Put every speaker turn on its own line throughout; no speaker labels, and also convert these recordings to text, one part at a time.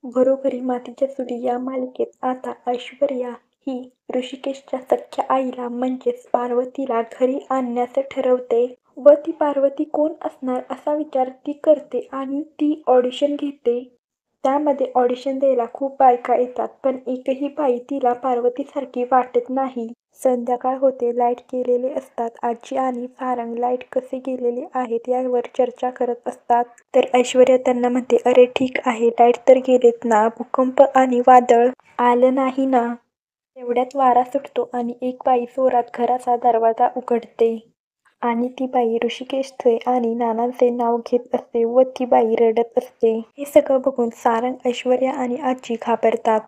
घरोघरी मातीच्या चुली या मालिकेत आता ऐश्वर्या ही ऋषिकेशच्या सख्ख्या आईला म्हणजेच पार्वतीला घरी आणण्याचं ठरवते व ती पार्वती कोण असणार असा विचार ती करते आणि ती ऑडिशन घेते. त्यामध्ये ऑडिशन द्यायला खूप बायका येतात पण एकही बाई तिला पार्वतीसारखी वाटत नाही. संध्याकाळ होते, लाईट गेलेले असतात. आजी आणि सारंग लाईट कसे गेलेले आहेत यावर चर्चा करत असतात. तर ऐश्वर्या त्यांना म्हणते, अरे ठीक आहे, लाईट तर गेलेत ना, भूकंप आणि वादळ आलं नाही ना. तेवढ्यात वारा सुटतो आणि एक बाई जोरात घराचा दरवाजा उघडते आणि ती बाई ऋषिकेशचे आणि नानांचे नाव घेत असते व ती बाई रडत असते. हे सगळं बघून सारंग, ऐश्वर्या आणि आजी घाबरतात.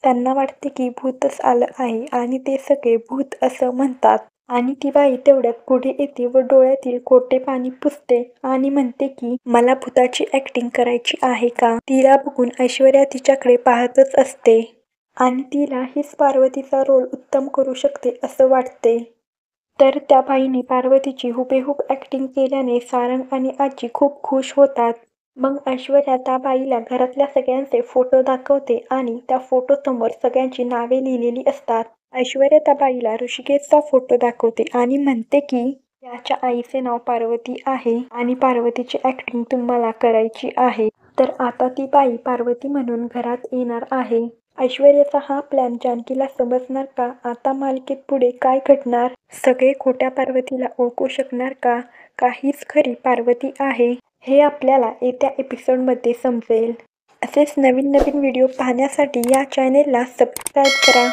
त्यांना वाटते की भूतच आलं आहे आणि ते सगळे भूत असं म्हणतात. आणि ती बाई तेवढ्यात पुढे येते व डोळ्यातील कोरडे पाणी पुसते आणि म्हणते की मला भूताची ऍक्टिंग करायची आहे का. तिला बघून ऐश्वर्या तिच्याकडे पाहतच असते आणि तिला हीच पार्वतीचा रोल उत्तम करू शकते असं वाटते. तर त्या बाईने पार्वतीची हुबेहूब ऍक्टिंग केल्याने सारंग आणि आजी खूप खुश होतात. मग ऐश्वर्या त्या बाईला घरातल्या सगळ्यांचे फोटो दाखवते आणि त्या फोटोसमोर सगळ्यांची नावे लिहिलेली असतात. ऐश्वर्या त्या बाईला ऋषिकेशचा फोटो दाखवते आणि म्हणते की त्याच्या आईचे नाव पार्वती आहे आणि पार्वतीची ऍक्टिंग तुम्हाला करायची आहे. तर आता ती बाई पार्वती म्हणून घरात येणार आहे. ऐश्वर्याचा हा प्लॅन जानकीला समजणार का? आता मालिकेत पुढे काय घडणार? सगळे खोट्या पार्वतीला ओळखू शकणार का? हीच खरी पार्वती आहे? हे आपल्याला येत्या एपिसोडमध्ये समजेल. असेच नवीन नवीन व्हिडिओ पाहण्यासाठी या चॅनेलला सबस्क्राईब करा.